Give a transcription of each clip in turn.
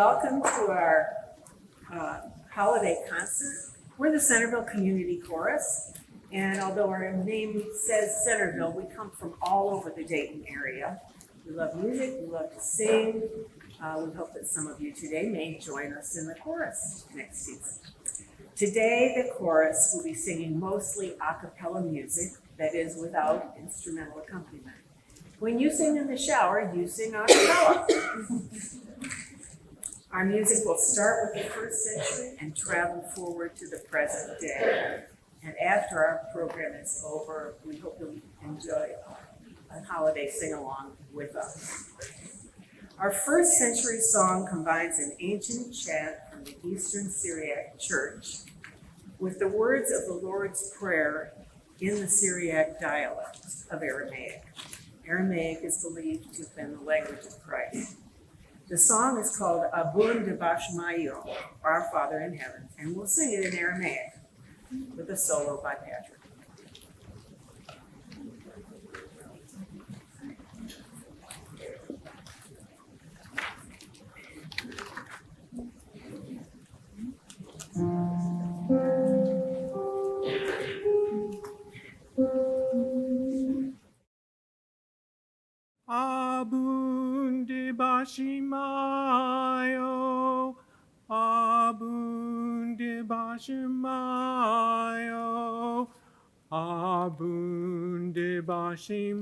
welcome to our holiday concert. We're the Centerville Community Chorus, and although our name says Centerville, we come from all over the Dayton area. We love music, we love to sing. We hope that some of you today may join us in the chorus next season. Today, the chorus will be singing mostly a cappella music that is without instrumental accompaniment. When you sing in the shower, you sing a cappella. Our music will start with the first century and travel forward to the present day. And after our program is over, we hope you'll enjoy a holiday sing-along with us. Our first century song combines an ancient chant from the Eastern Syriac Church with the words of the Lord's Prayer in the Syriac dialect of Aramaic. Aramaic is believed to have been the language of Christ. The song is called Abun D'Bash'maiyo, Our Father in Heaven, and we'll sing it in Aramaic with a solo by Patrick. Abun D'Bash'maiyo, Abun D'Bash'maiyo, Abun D'Bash'maiyo.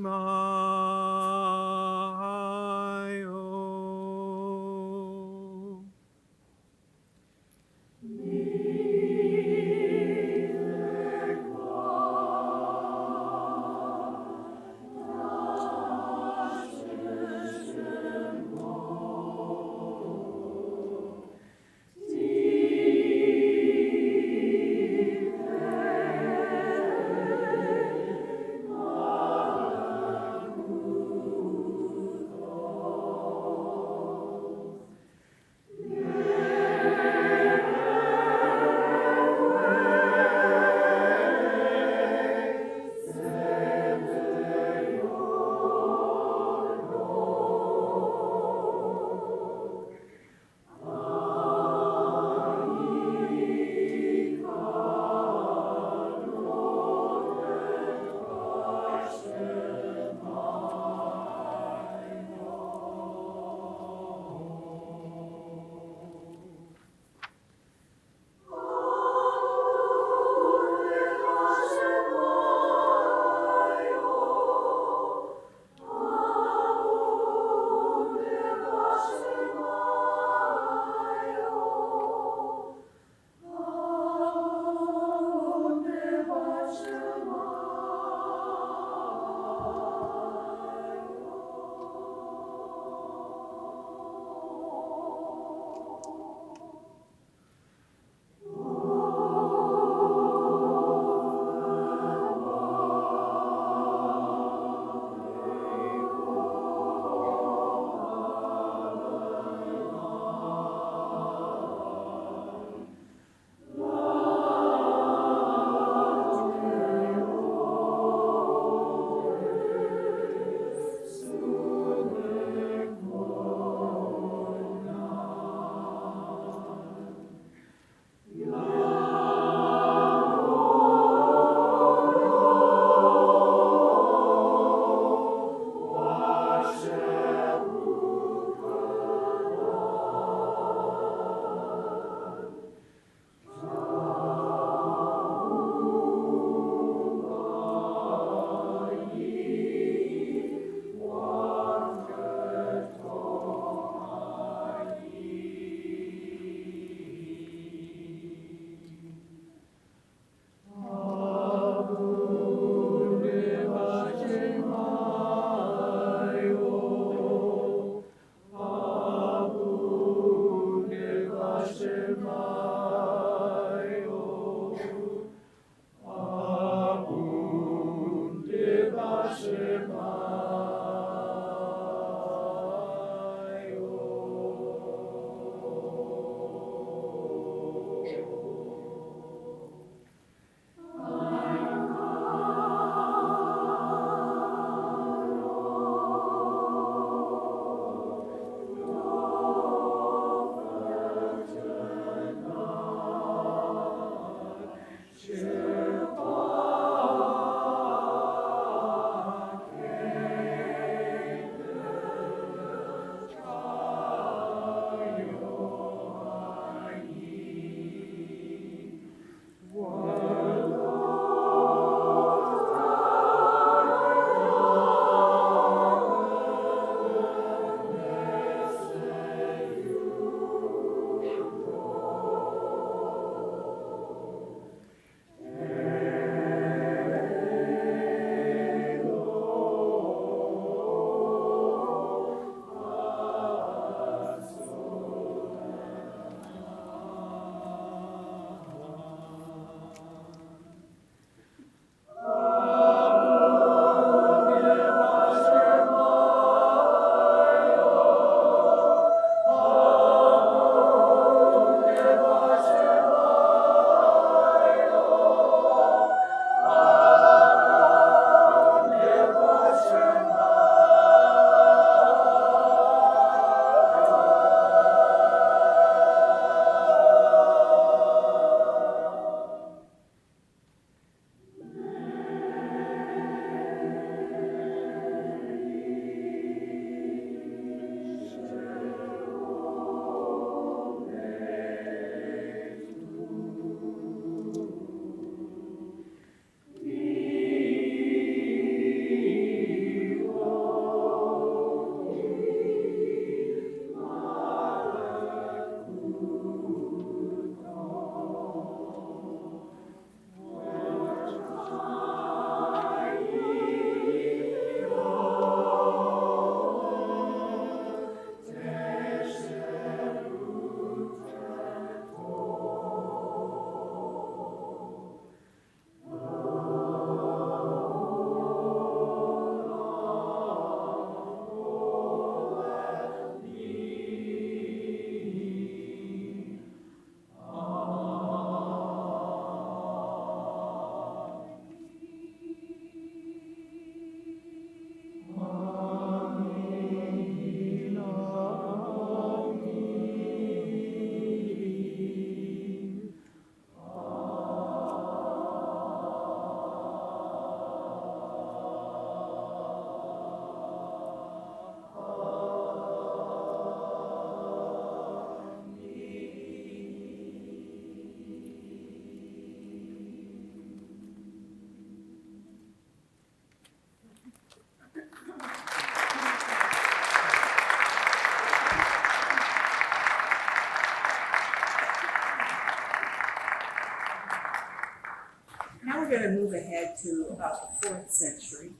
to move ahead to about the 4th century,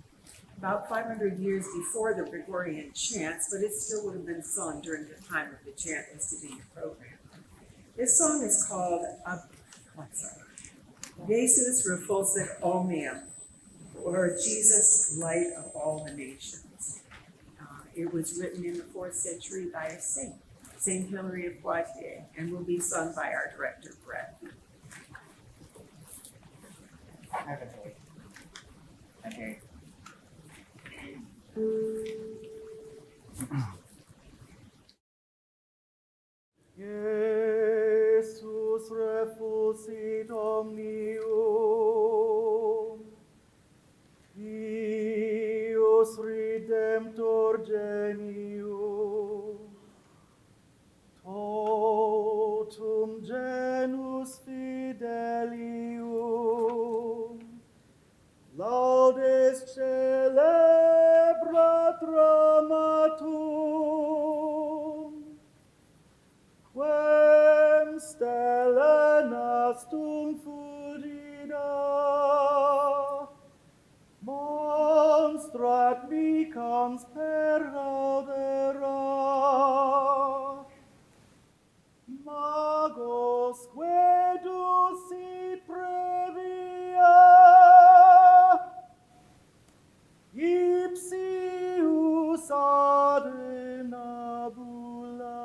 about 500 years before the Gregorian chants, but it still would have been sung during the time of the chant was to be a program. This song is called Jesus Refulsit Omnium, or Jesus, Light of All the Nations. It was written in the 4th century by a saint, Saint Hilary of Poitiers, and will be sung by our director, Brett. Okay. Jesus refulsit omnium, Deus Redemptor genium, totum genus fidelium, laudes celebrat dramatum, quem stella nastum furida, monstrat vicans per gaudera, magos quedus sit previa, ipsius ad nabula,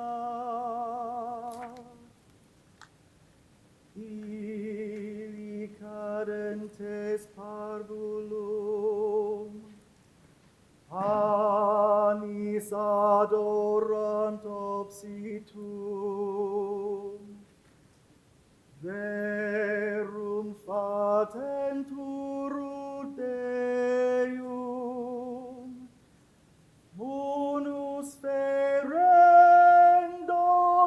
ili cadentes parvulum, anis adorant obsitum, verum fatentur Deum, unus ferendo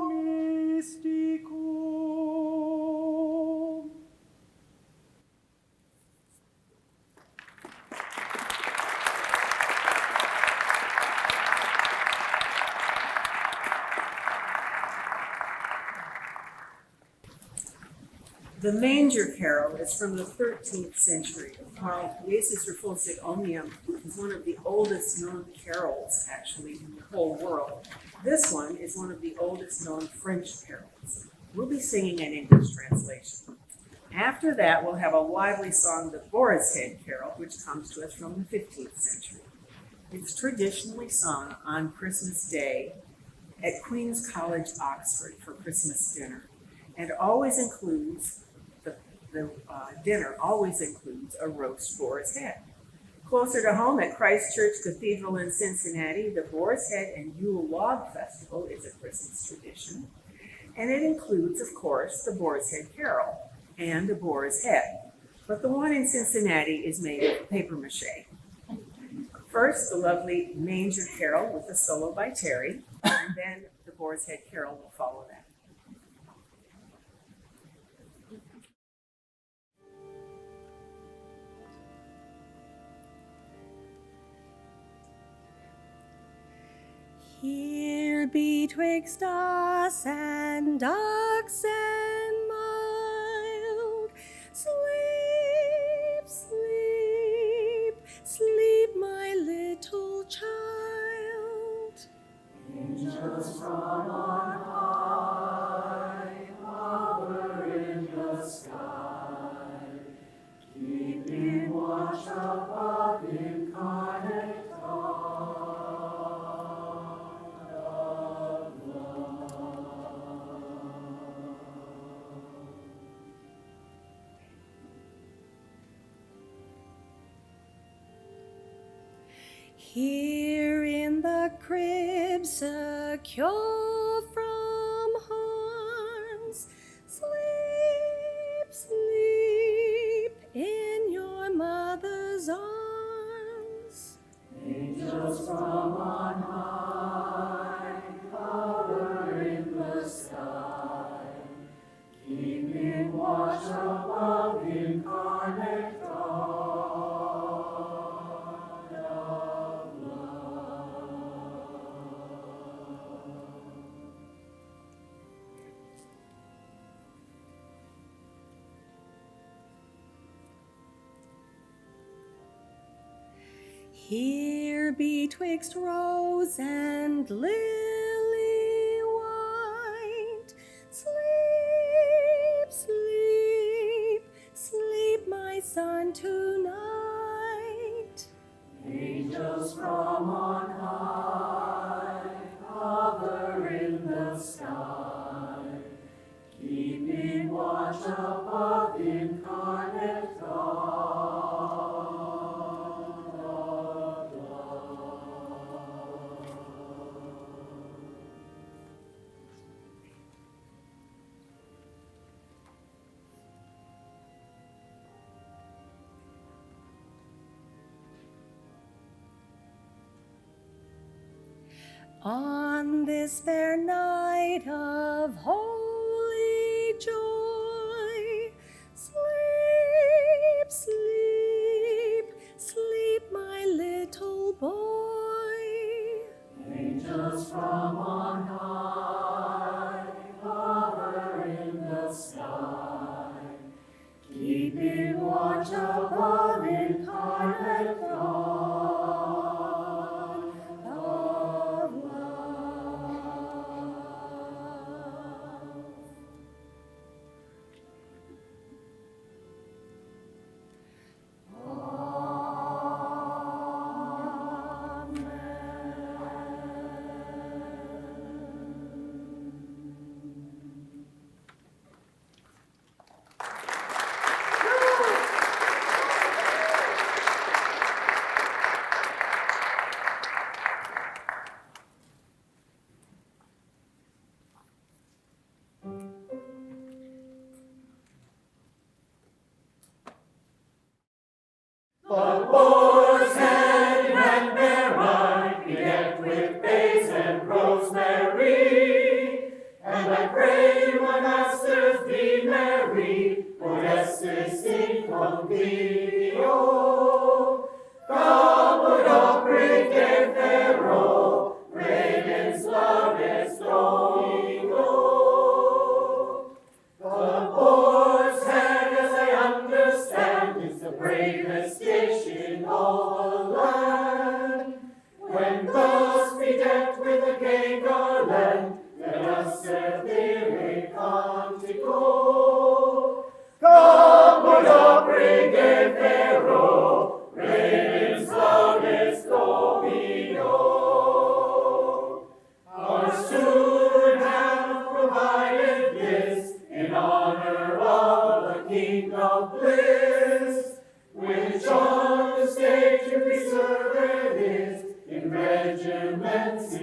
mysticum. The Manger Carol is from the 13th century, while Jesus Refulsit Omnium is one of the oldest known carols, actually, in the whole world. This one is one of the oldest known French carols. We'll be singing an English translation. After that, we'll have a lively song, the Boar's Head Carol, which comes to us from the 15th century. It's traditionally sung on Christmas Day at Queen's College, Oxford, for Christmas dinner, and always includes the dinner always includes a roast boar's head. Closer to home at Christ Church Cathedral in Cincinnati, the Boar's Head and Yule Log Festival is a Christmas tradition, and it includes, of course, the Boar's Head Carol and the Boar's Head. But the one in Cincinnati is made of paper mache. First, the lovely Manger Carol with a solo by Terry, and then the Boar's Head Carol will follow that. Here betwixt us and darks and mild, sleep, sleep, sleep, my little child. Angels from on high hover in the sky, keeping watch above incarnate God. Here in the crib, secure from harms, sleep, sleep in your mother's arms. Angels from on high hover in the sky, keeping watch above incarnate God. Here betwixt rose and lily white, sleep, sleep, sleep, my son, tonight. Angels from on high hover in the sky, keeping watch above incarnate God. On this fair night of holy joy, sleep, sleep, sleep, my little boy. Angels from on high hover in the sky, keeping watch above incarnate God of love. The boar's head and berry, bedecked with bays and rosemary. And I pray my masters be merry, Gaudete in convivio. Caput oprit de ferro, regens laudes Domino. The boar's head, as I understand, is the bravest dish in all the land. When thus bedecked with a gay garland, let us servire cantico. Caput oprit de ferro, regens laudes Domino. Our steward hath provided this in honor of the King of bliss, which on the stage to be served is in regiments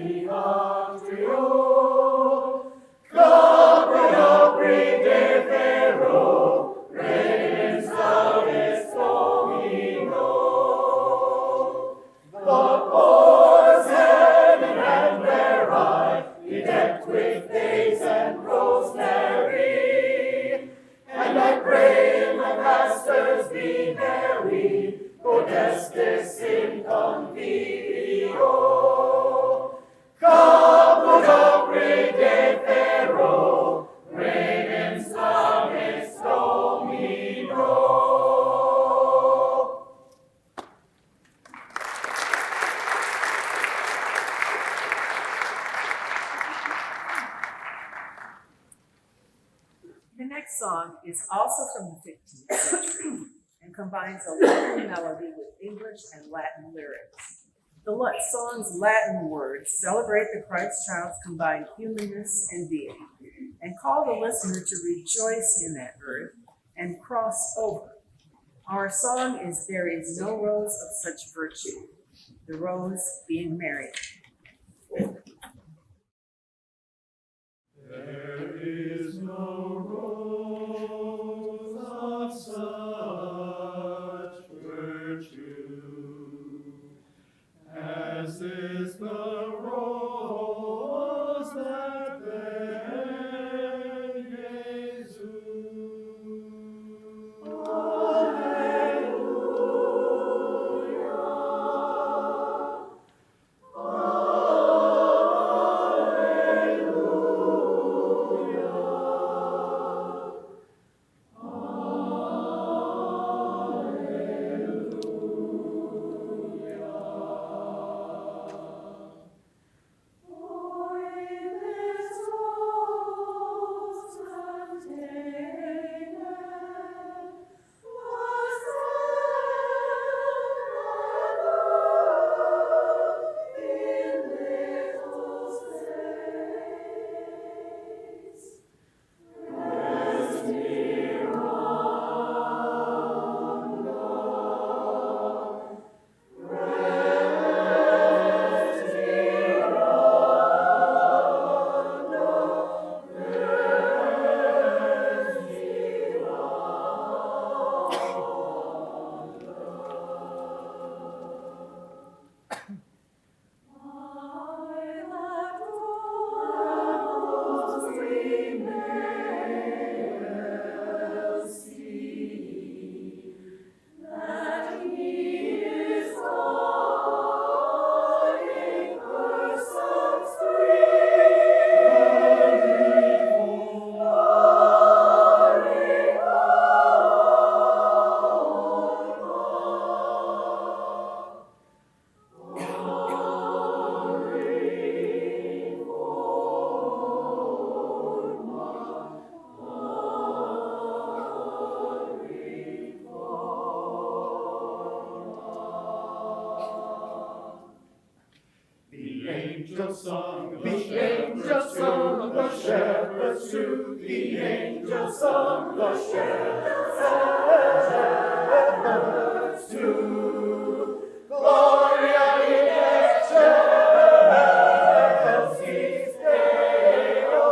atrio. Caput oprit de ferro, regens laudes Domino. The boar's head and berry, bedecked with dates and rosemary. And I pray my masters be merry, Gaudete in convivio. Caput oprit de ferro, regens laudes Domino. The next song is also from the 15th century and combines a Latin melody with English and Latin lyrics. The song's Latin words celebrate the Christ child's combined humanness and deity and call the listener to rejoice in that birth and cross over. Our song is There is no rose of such virtue, the rose being Mary. There is no rose of such virtue as is the rose that bare Jesus. Alleluia. angels sung, the angels sung, the shepherds too, the angels sung, the shepherds too. Gloria in excelsis Deo.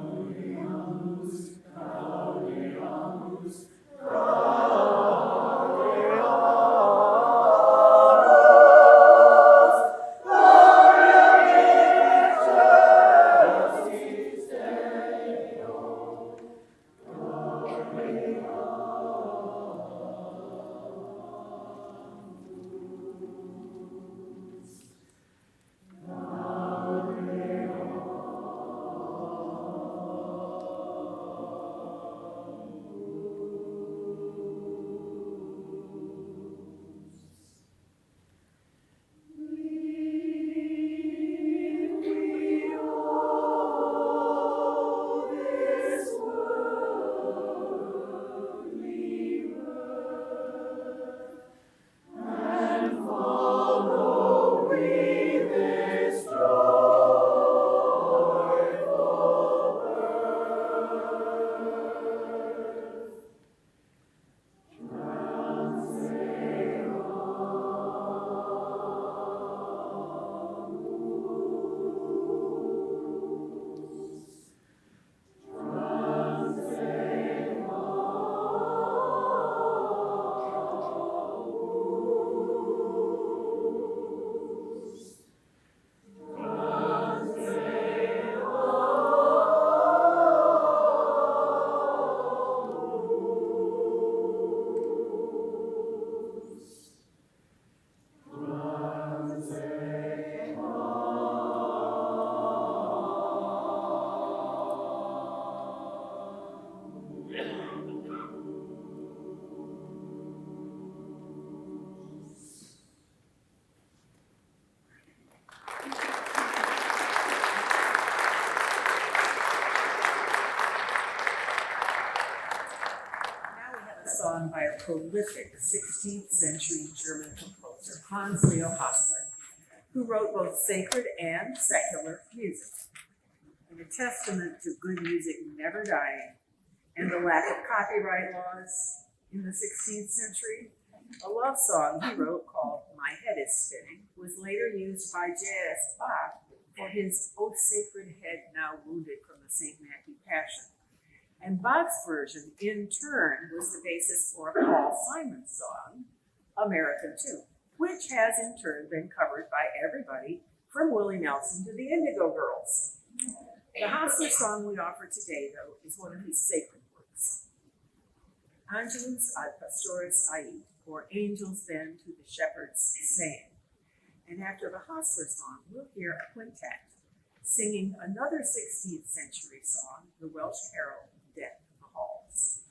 Gaudiamus, Gaudiamus, Gaudiamus. Gloria in excelsis Deo. Song by a prolific 16th century German composer, Hans Leo Hassler, who wrote both sacred and secular music. In a testament to good music never dying and the lack of copyright laws in the 16th century, a love song he wrote called My Head is Spinning was later used by J.S. Bach for his O Sacred Head Now Wounded from the St. Matthew Passion. And Bach's version, in turn, was the basis for Paul Simon's song, American Tune, which has in turn been covered by everybody from Willie Nelson to the Indigo Girls. The Hassler song we offer today, though, is one of his sacred works. Angelus ad Pastorus Ait, or Angels Then to the Shepherds Syne. And after the Hassler song, we'll hear a quintet singing another 16th century song, the Welsh Carol, Death in the Halls.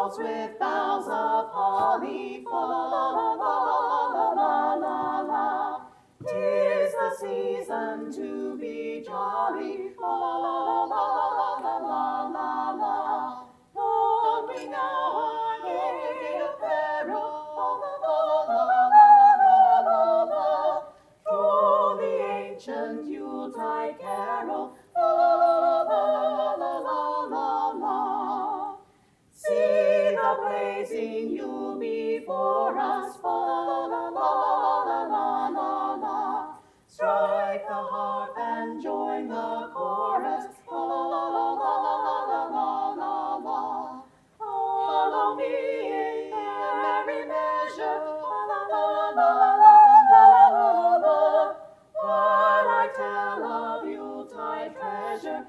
boughs with boughs of holly, fa la la la la la la. 'Tis the season to be jolly, fa la la la la la la. Don we now our gay apparel, fa la la la la. Through the ancient Yuletide carol, fa la la la. See the blazing Yule before us, fa la la. Strike the harp and join the chorus, fa la. Follow me in merry measure, fa la. While I tell of Yuletide treasure,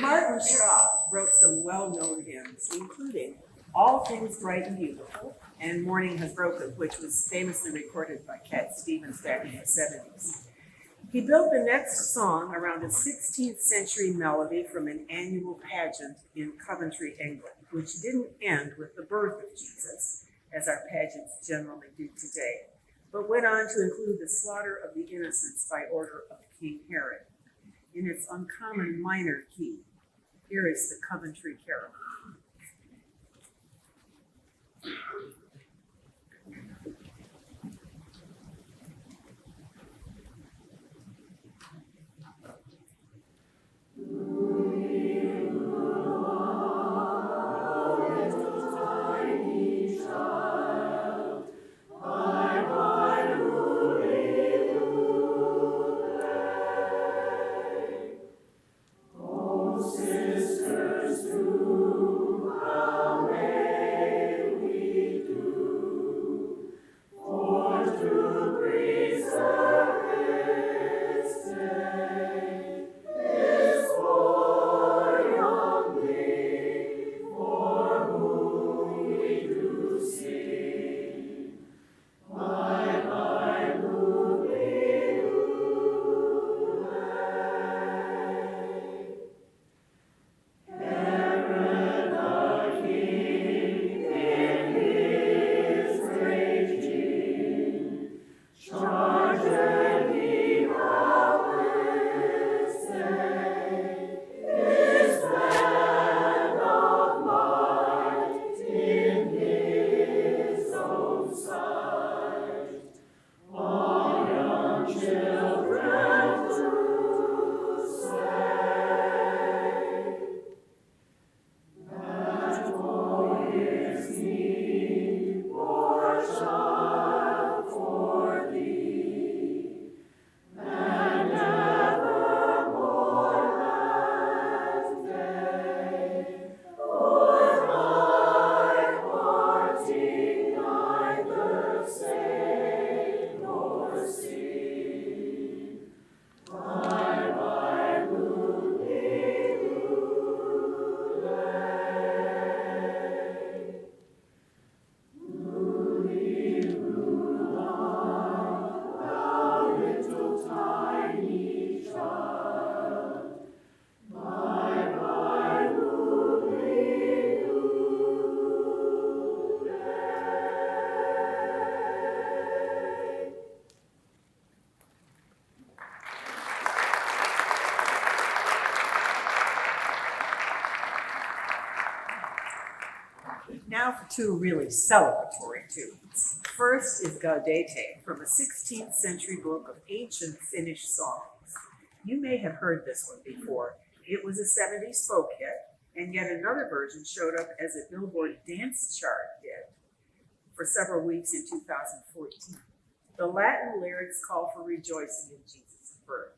Martin Shaw wrote some well-known hymns, including All Things Bright and Beautiful and Morning Has Broken, which was famously recorded by Cat Stevens back in the 70s. He built the next song around a 16th century melody from an annual pageant in Coventry, England, which didn't end with the birth of Jesus, as our pageants generally do today, but went on to include the slaughter of the innocents by order of King Herod. In its uncommon minor key, here is the Coventry Carol. Now for two really celebratory tunes. First is Gaudete from a 16th century book of ancient Finnish songs. You may have heard this one before. It was a 70s folk hit, and yet another version showed up as a Billboard dance chart hit for several weeks in 2014. The Latin lyrics call for rejoicing in Jesus' birth.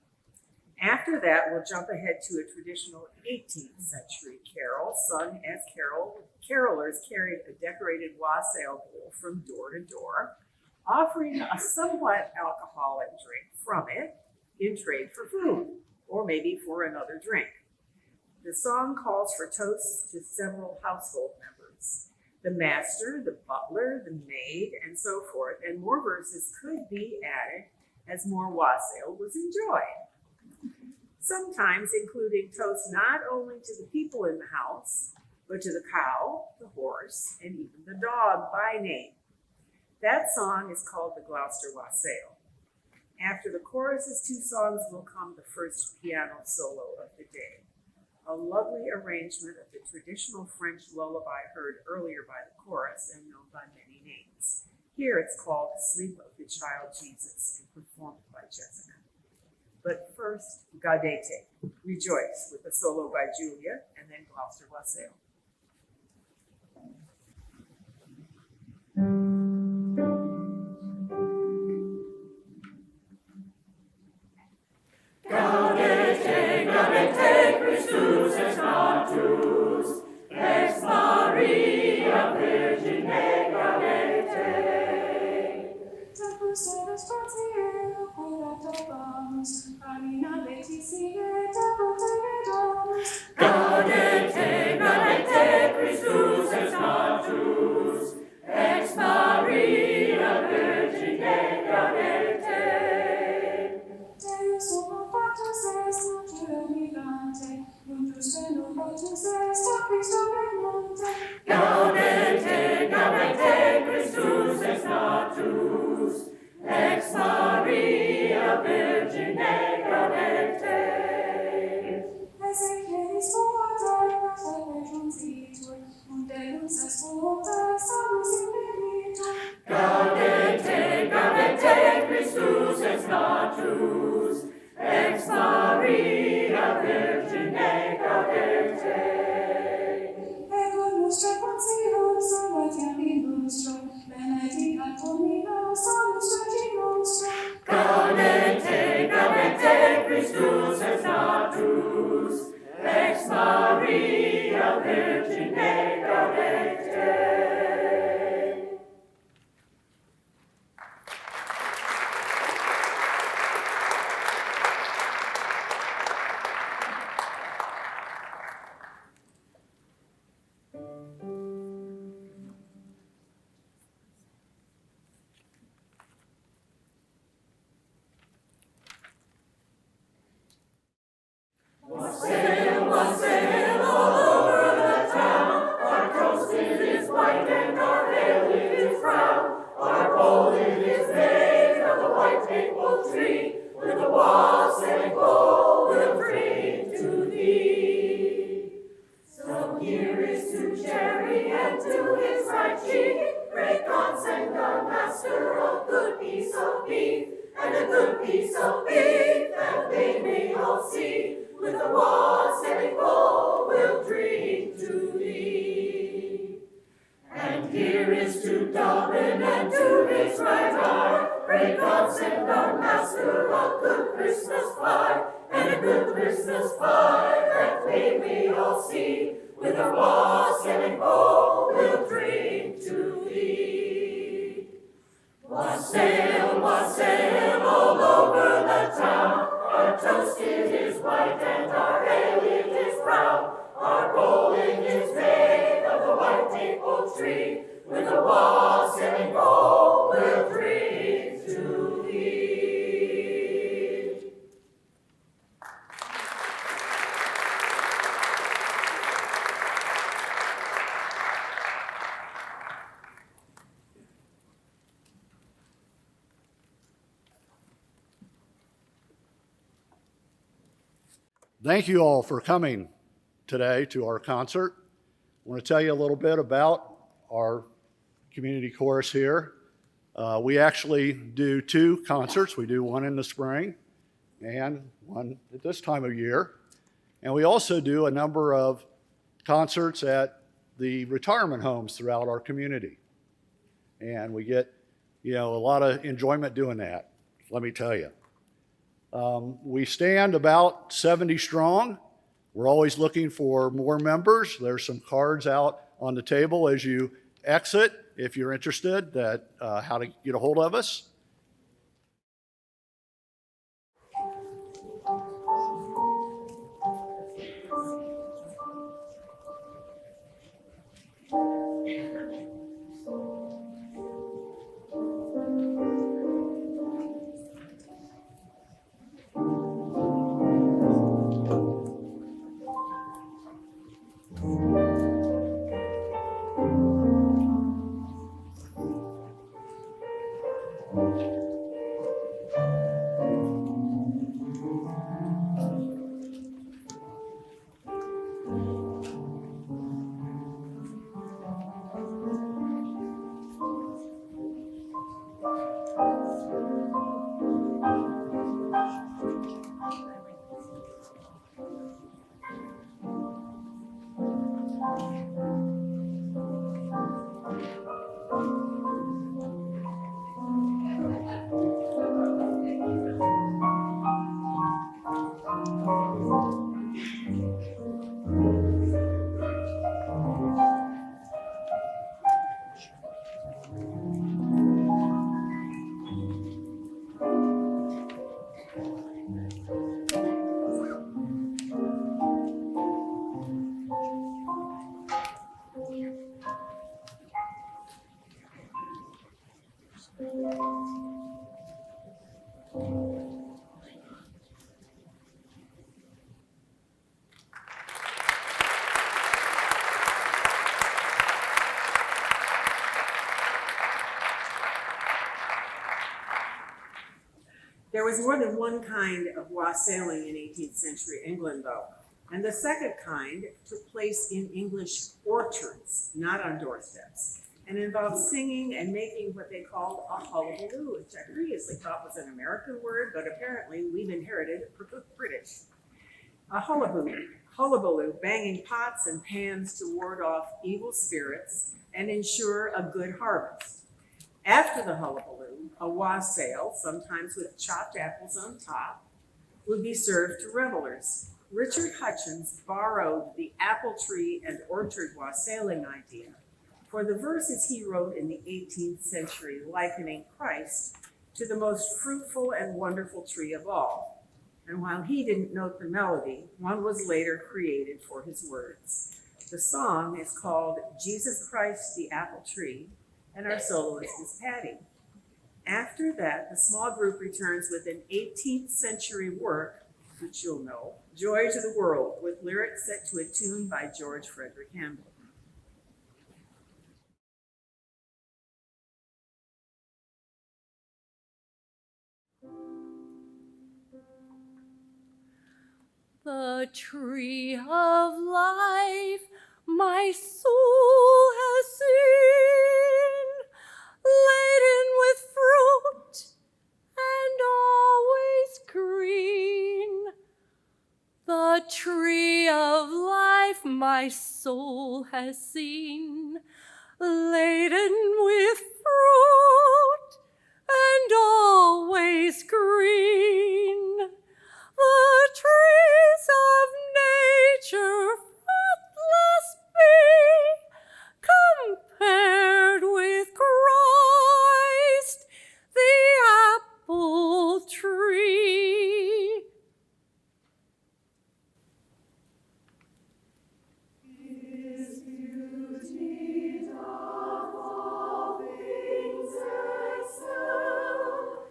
After that, we'll jump ahead to a traditional 18th century carol sung as carolers carried a decorated wassail bowl from door to door, offering a somewhat alcoholic drink from it in trade for food, or maybe for another drink. The song calls for toasts to several household members, the master, the butler, the maid, and so forth, and more verses could be added as more wassail was enjoyed. Sometimes including toasts not only to the people in the house, but to the cow, the horse, and even the dog by name. That song is called the Gloucestershire Wassail. After the choruses, 2 songs will come the first piano solo of the day. A lovely arrangement of the traditional French lullaby heard earlier by the chorus and known by many names. Here it's called Sleep of the Child Jesus and performed by Jessica. But first, Gaudete, Rejoice, with a solo by Julia, and then Gloucestershire Wassail. Gaudete, Gaudete, Christus ex natus, ex Maria Virgine Gaudete. Tacus eres fortier, coratabamus, amina letizie, tabotegedamus. Gaudete, Gaudete, Christus ex natus, ex Maria Virgine Gaudete. Deus obligatus est natura vivante, nutus renovatus est a Christo regnante. Gaudete, Gaudete, Christus ex natus, ex Maria Virgine Gaudete. Ezequielis poeta, refulsitur, und Deus est poeta, salus imperitur. Gaudete, Gaudete, Christus ex natus, ex Maria Virgine Gaudete. Ego nostre consium salvatiam in nostro, benedicat Domino salus Virgin nostra. Gaudete, Gaudete, Christus ex natus, ex Maria Virgine Gaudete. Wassail, wassail all over the town. Our toast it is white and our ale it is brown. Our bowl it is made of a white maple tree. With a wassailing bowl we'll drink to thee. So here is to Jerry and to his right cheek. Great God send our master a good piece of beef. And a good piece of beef that they may all see. With a wassailing bowl we'll drink to thee. And here is to Dublin and to his right arm. Pray God send our master a good Christmas pie. And a good Christmas pie that they may all see. With a wassailing bowl we'll drink to thee. Wassail, wassail all over the town. Our toast it is white and our ale it is brown. Our bowl it is made of the white maple tree. With a wassailing bowl we'll drink to thee. Thank you all for coming today to our concert. I want to tell you a little bit about our community chorus here. We actually do 2 concerts. We do one in the spring and one at this time of year. And we also do a number of concerts at the retirement homes throughout our community. And we get, a lot of enjoyment doing that, let me tell you. We stand about 70 strong. We're always looking for more members. There's some cards out on the table as you exit. if you're interested, that how to get a hold of us. There was more than one kind of wassailing in 18th century England, though, and the second kind took place in English orchards, not on doorsteps, and involved singing and making what they called a hullabaloo, which I previously thought was an American word, but apparently we've inherited it from the British. A hullabaloo, banging pots and pans to ward off evil spirits and ensure a good harvest. After the hullabaloo, a wassail, sometimes with chopped apples on top, would be served to revelers. Richard Hutchins borrowed the apple tree and orchard wassailing idea for the verses he wrote in the 18th century, likening Christ to the most fruitful and wonderful tree of all. And while he didn't note the melody, one was later created for his words. The song is called Jesus Christ the Apple Tree, and our soloist is Patty. After that, the small group returns with an 18th century work, which you'll know, Joy to the World, with lyrics set to a tune by George Frederick Handel. The tree of life my soul has seen, laden with fruit and always green. The tree of life my soul has seen, laden with fruit and always green. The trees of nature fruitless be, compared with Christ, the apple tree. His beauty doth all things excel,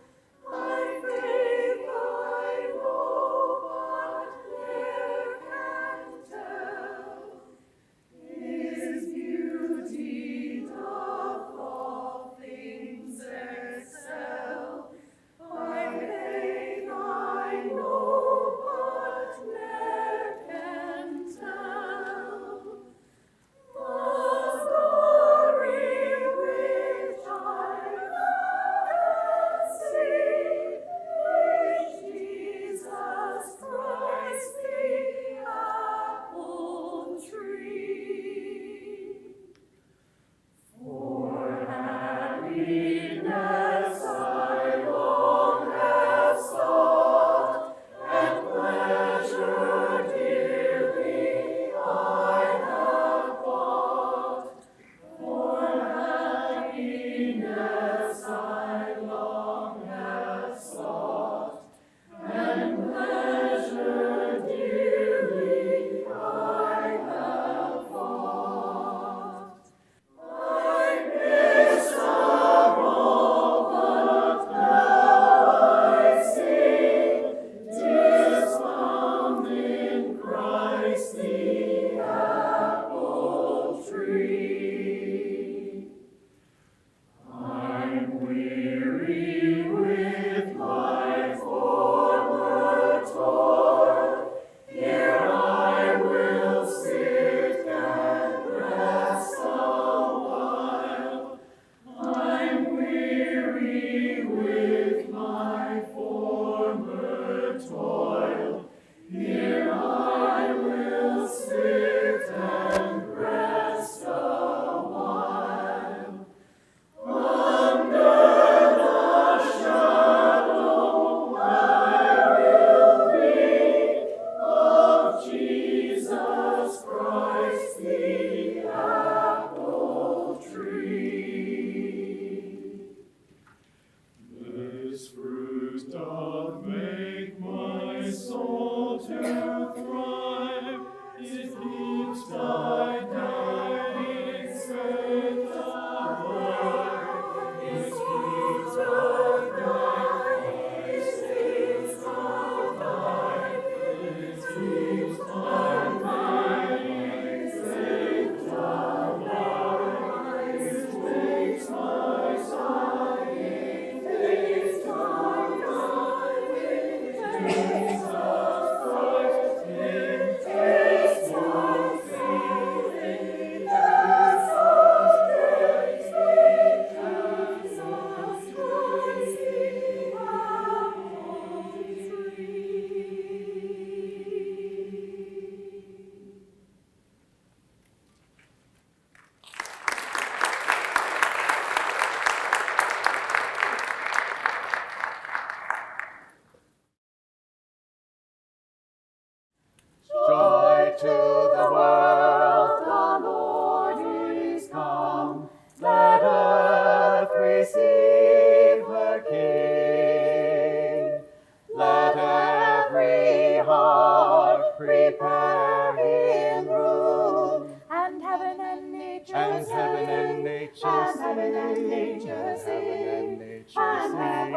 preparing room, and heaven and nature and sing, heaven and nature and sing, heaven and nature and sing, heaven and nature and sing, heaven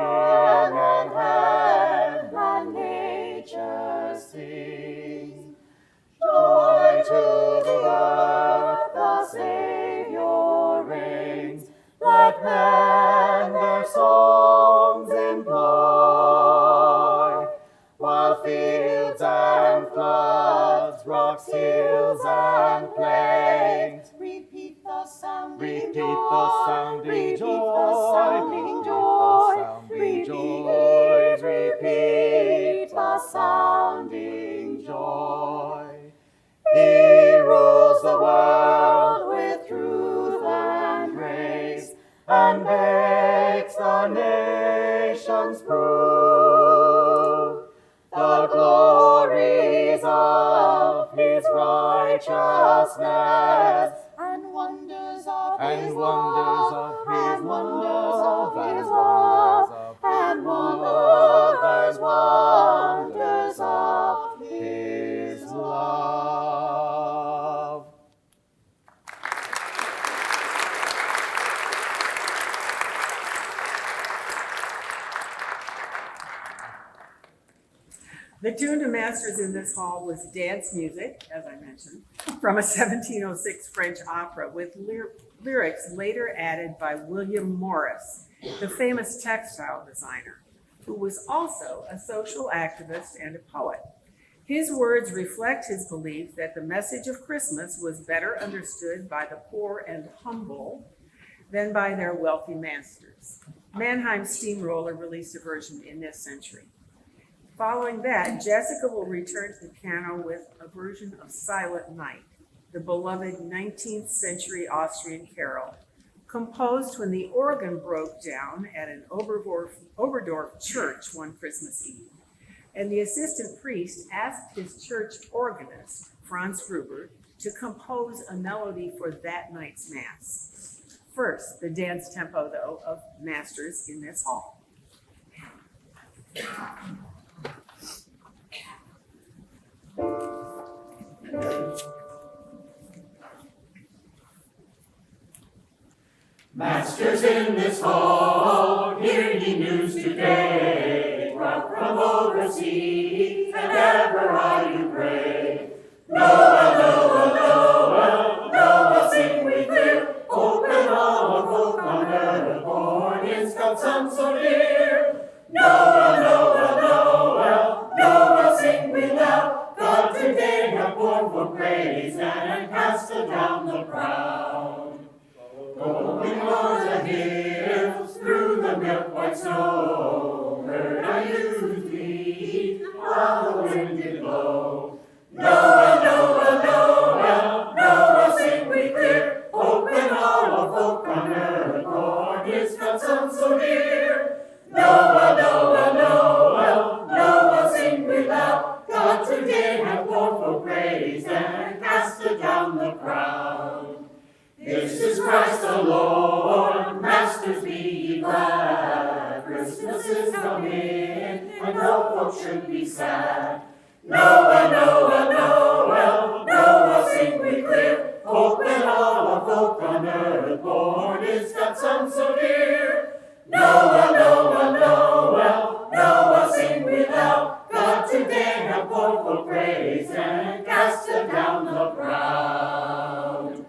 and nature sings. Joy to the earth, the Savior reigns. Let men their songs employ, while fields and floods, rocks, hills, and plains repeat the sounding joy, repeat the sounding joy, repeat the sounding joy. He rules the world with truth and grace, and makes the nations prove the glories of his righteousness, and wonders of his love, and wonders of his love, and wonders of his love. The tune to Masters in this hall was dance music, as I mentioned, from a 1706 French opera with lyrics later added by William Morris, the famous textile designer, who was also a social activist and a poet. His words reflect his belief that the message of Christmas was better understood by the poor and humble than by their wealthy masters. Mannheim Steamroller released a version in this century. Following that, Jessica will return to the piano with a version of Silent Night, the beloved 19th century Austrian carol, composed when the organ broke down at an Oberdorf church one Christmas Eve. And the assistant priest asked his church organist, Franz Gruber, to compose a melody for that night's Mass. First, the dance tempo, though, of Masters in this hall. Masters in this hall, hear ye news today, brought from overseas, and ever I do pray. Noel, Noel, Noel, Noel, sing we clear, open all of folk on earth, born in God's Son so dear. Noel, Noel, Noel, Noel, sing we loud, God today hath born for praise, and cast down the proud. Going o'er the hills, through the milk-white snow, heard I youth bleat, while the wind did blow. Noel, Noel, Noel, Noel, sing we clear, open all of folk on earth, born is God's Son so dear. Noel, Noel, Noel, Noel, sing we loud, God today hath born for praise, and cast down the proud. This is Christ the Lord, masters be ye glad, Christmas is come in, and no folk should be sad. Noel, Noel, Noel, Noel, sing we clear, open all of folk on earth, born is God's Son so dear. Noel, Noel, Noel, Noel, sing we loud, God today hath born for praise, and cast down the proud.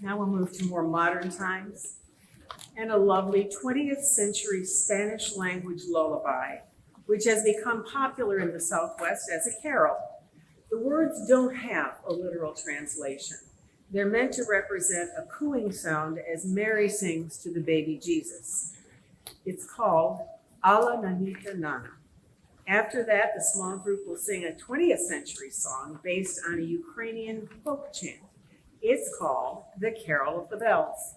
Now we'll move to more modern times and a lovely 20th century Spanish language lullaby, which has become popular in the Southwest as a carol. The words don't have a literal translation. They're meant to represent a cooing sound as Mary sings to the baby Jesus. It's called A la Nanita Nana. After that, the small group will sing a 20th century song based on a Ukrainian folk chant. It's called The Carol of the Bells.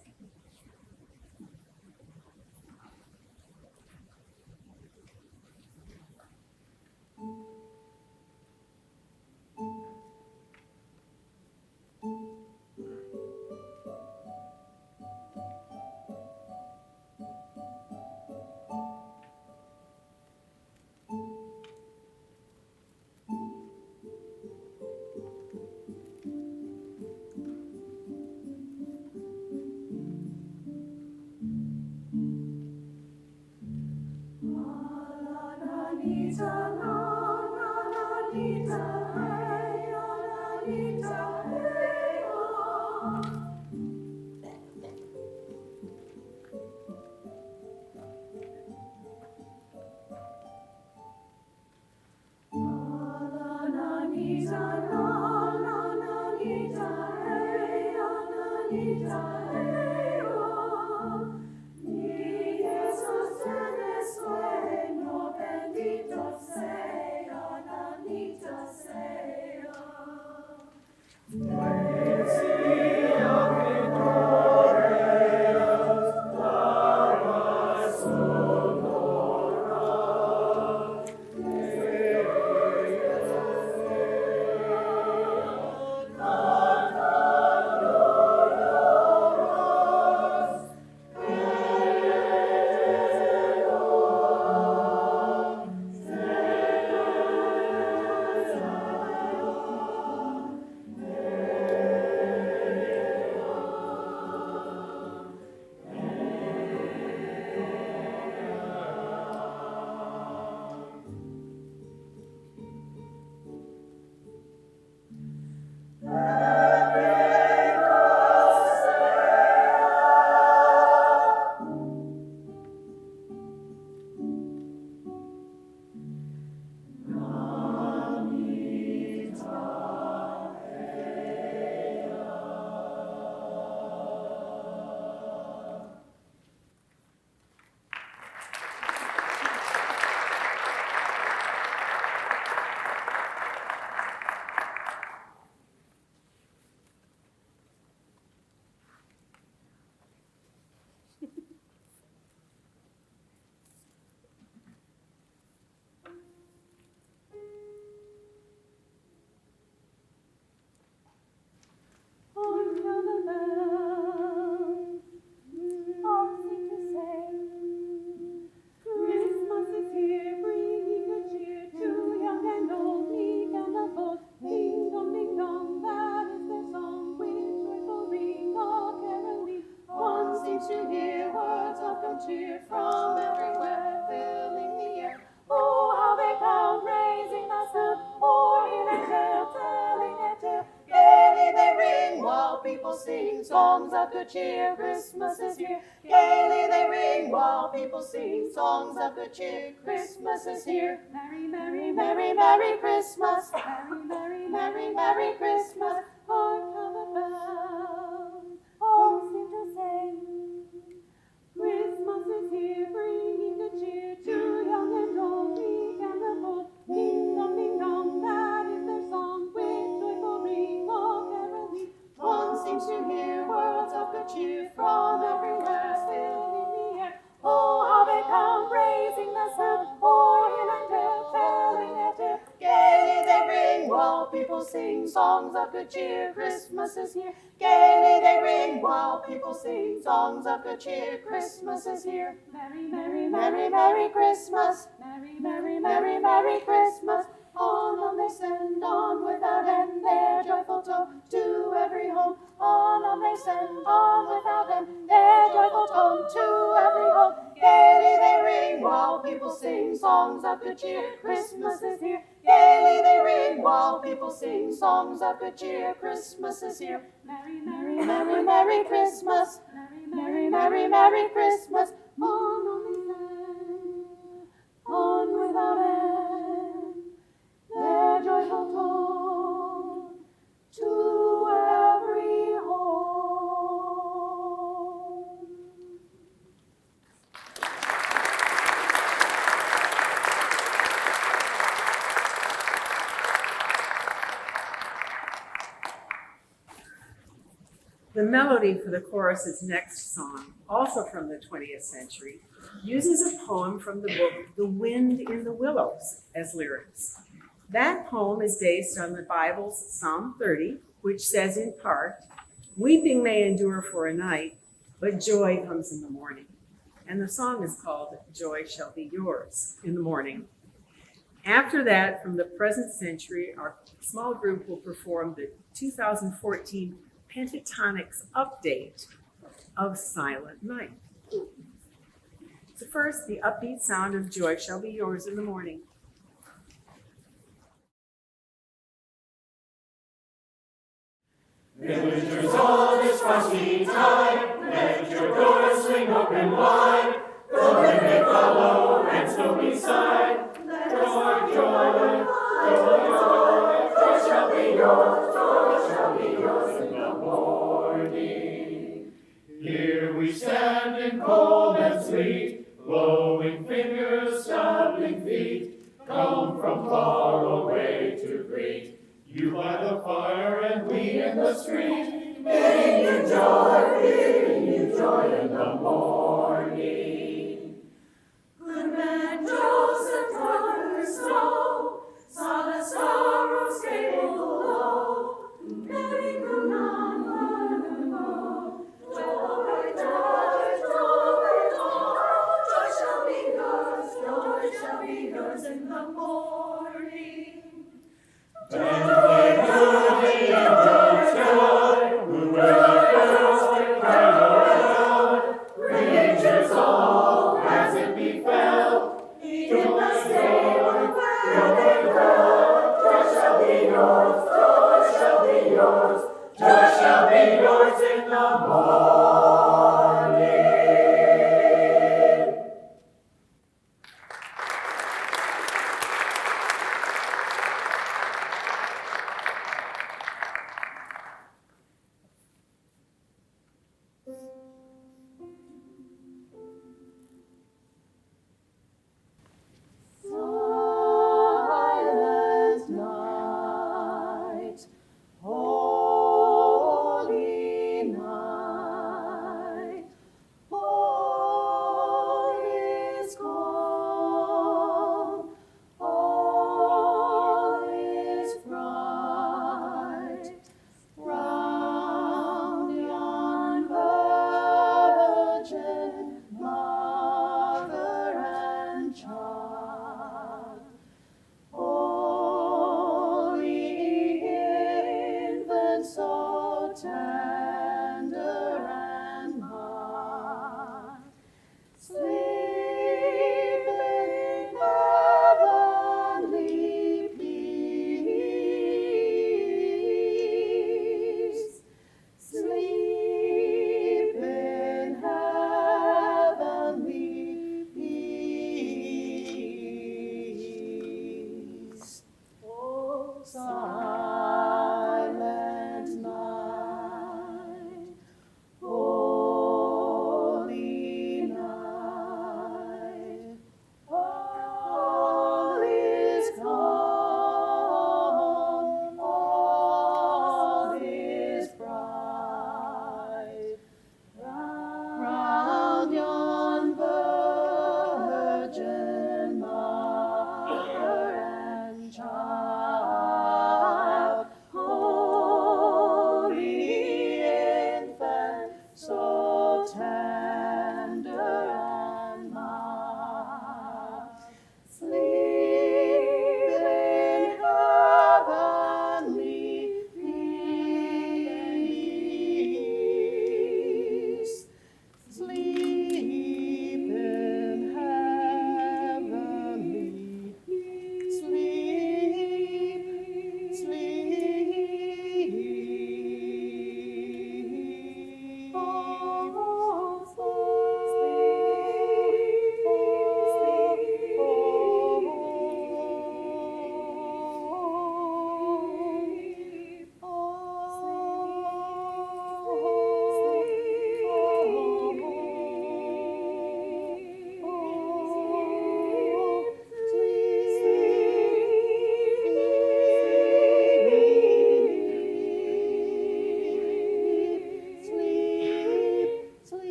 while people sing songs of good cheer. Christmas is here. Gaily they ring while people sing songs of good cheer. Christmas is here. Merry, merry, merry, merry Christmas. Merry, merry, merry, merry Christmas. Hark how the bells all seem to sing. Christmas is here, bringing good cheer to young and old, meek and the bold. Ding dong, that is their song, with joyful ring, all caroling. One seems to hear words of good cheer from everywhere, filling the air. Oh, how they come, raising the sound, o'er hill and dale, telling their tale. Gaily they ring while people sing songs of good cheer. Christmas is here. Gaily they ring while people sing songs of good cheer. Christmas is here. Merry, merry, merry, merry Christmas. Merry, merry, merry, merry Christmas. On they send, on without end, their joyful tone to every home. On they send, on without end, their joyful tone to every home. Gaily they ring while people sing songs of good cheer. Christmas is here. Gaily they ring while people sing songs of good cheer. Christmas is here. Merry, merry, merry, merry Christmas. Merry, merry, merry, merry Christmas. On they send, on without end, their joyful tone to every home. The melody for the chorus's next song, also from the 20th century, uses a poem from the book The Wind in the Willows as lyrics. That poem is based on the Bible's Psalm 30, which says in part, "Weeping may endure for a night, but joy comes in the morning." And the song is called "Joy Shall Be Yours in the Morning." After that, from the present century, our small group will perform the 2014 Pentatonics update of Silent Night. So first, the upbeat sound of "Joy Shall Be Yours in the Morning." Villagers all this frosty tide, let your doors swing open wide. The wind may follow and snow beside. Joy, joy, joy, joy shall be yours, joy shall be yours in the morning. Here we stand in cold and sleet, blowing fingers, stumbling feet, come from far away to greet you by the fire and we in the street, bidding you joy in the morning. Good man Joseph trod the snow, saw the sorrows stable below, letting them not further go. Joy, joy, joy, joy, joy shall be yours in the morning. And they heard the angels joy, who were the first to cry aloud. Creatures all, as it befell, in the day of joy shall be yours, joy shall be yours, joy shall be yours in the morning. Silent night, holy night.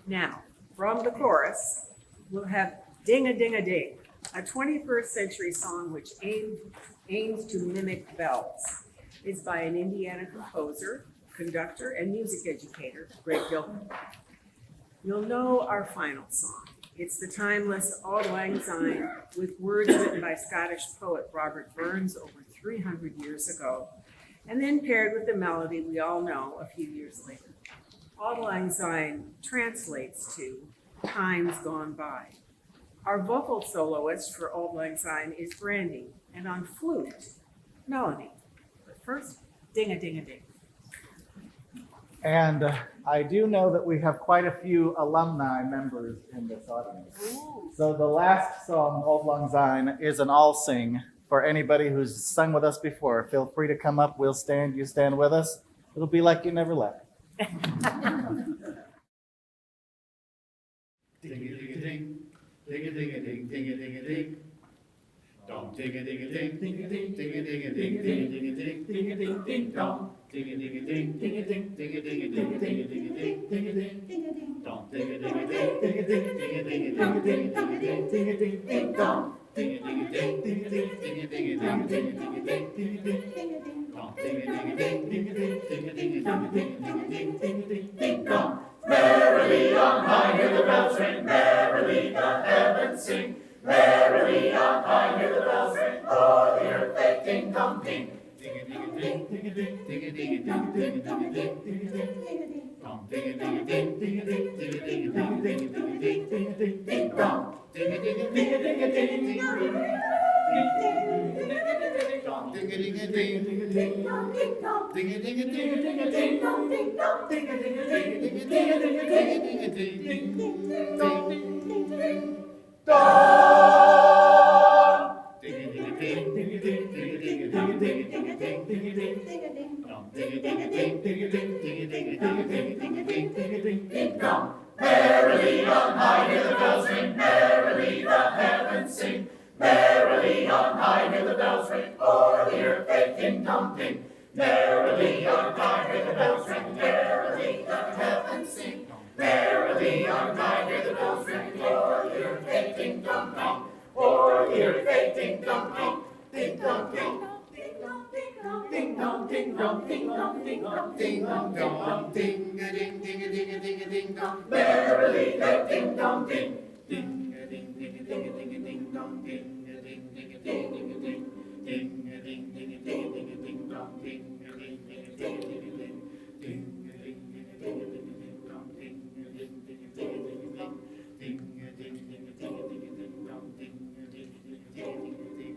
Now, from the chorus, we'll have Ding-a-Ding-a-Ding, a 21st century song which aims to mimic bells. It's by an Indiana composer, conductor, and music educator, Greg Gilman. You'll know our final song. It's the timeless Auld Lang Syne with words written by Scottish poet Robert Burns over 300 years ago, and then paired with the melody we all know a few years later. Auld Lang Syne translates to Times Gone By. Our vocal soloist for Auld Lang Syne is Brandy, and on flute, Melanie. But first, Ding-a-Ding-a-Ding. And I do know that we have quite a few alumni members in this audience. Ooh. So the last song, Auld Lang Syne, is an all-sing for anybody who's sung with us before. Feel free to come up. We'll stand. You stand with us. It'll be like you never left. Ding-a-ding-a-ding, ding-a-ding-a-ding, ding-a-ding-a-ding. Dong, ding-a-ding-a-ding, ding-a-ding, ding-a-ding-a-ding, ding-a-ding-a-ding, ding-a-ding-ding, dong. Ding-a-ding-a-ding, ding-a-ding, ding-a-ding-a-ding, ding-a-ding-a-ding, ding-a-ding. Dong, ding-a-ding-a-ding, ding-a-ding, ding-a-ding-a-ding, ding-a-ding-ding, dong. Ding-a-ding-a-ding, ding-a-ding, ding-a-ding-a-ding, ding-a-ding-ding, dong. Ding-a-ding-a-ding, ding-a-ding, ding-a-ding-a-ding, ding-a-ding-ding, dong. Merrily on high, hear the bells ring, merrily the heavens sing. Merrily on high, hear the bells ring, o'er the earth they ding-dong ding. Ding-a-ding-a-ding, ding-a-ding, ding-a-ding-a-ding, ding-a-ding-a-ding, ding-a-ding-ding, dong. Ding-a-ding-a-ding, ding-a-ding, ding-a-ding-a-ding, ding-a-ding-a-ding, ding-a-ding-ding, dong. Ding-a-ding-a-ding-a-ding-a-ding, dong. Ding-a-ding-a-ding, ding-a-ding, dong, ding-dong. Ding-a-ding-a-ding, ding-a-ding, ding-dong, ding-a-ding-a-ding, ding-a-ding-a-ding, ding-a-ding-a-ding, dong, ding-ding-ding, dong. Ding-a-ding-a-ding, ding-a-ding, ding-a-ding-a-ding, ding-a-ding-a-ding, ding-a-ding-ding, dong. Ding-a-ding-a-ding, ding-a-ding, ding-a-ding-a-ding, ding-a-ding-ding, dong. Merrily on high, hear the bells ring, merrily the heavens sing. Merrily on high, hear the bells ring, o'er the earth they ding-dong ding. Merrily on high, hear the bells ring, merrily the heavens sing. Merrily on high, hear the bells ring, o'er the earth they ding-dong ding. O'er the earth they ding-dong ding, ding-dong ding. Ding-dong, ding-dong, ding-dong, ding-dong, ding-dong, ding-dong, ding-a-ding, ding-a-ding, ding-a-ding-dong. Merrily they ding-dong ding. Ding-a-ding, ding-a-ding, ding-a-ding-dong, ding-a-ding, ding-a-ding, ding-a-ding, ding-a-ding, ding-a-ding-ding-dong, ding-a-ding, ding-a-ding, ding-a-ding, ding-a-ding-ding-dong, ding-a-ding, ding-a-ding-ding-ding, ding-a-ding, ding-a-ding-ding-dong, ding-a-ding, ding-a-ding-ding-ding.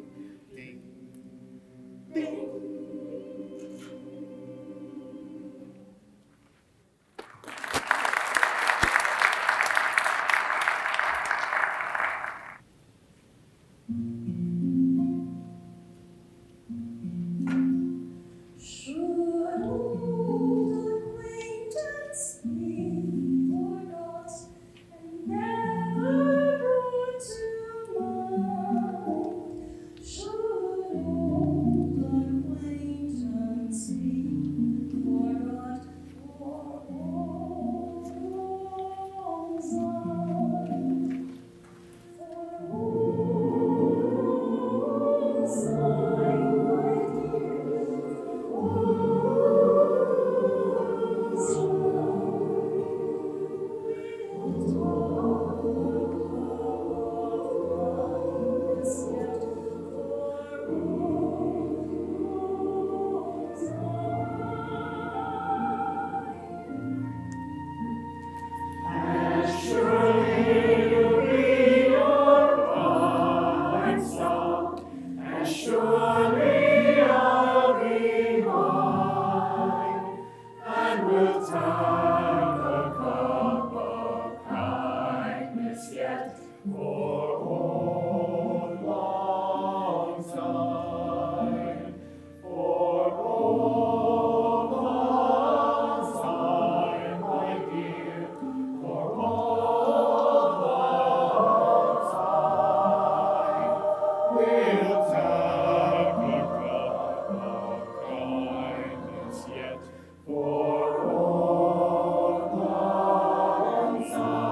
For old lang syne.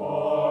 For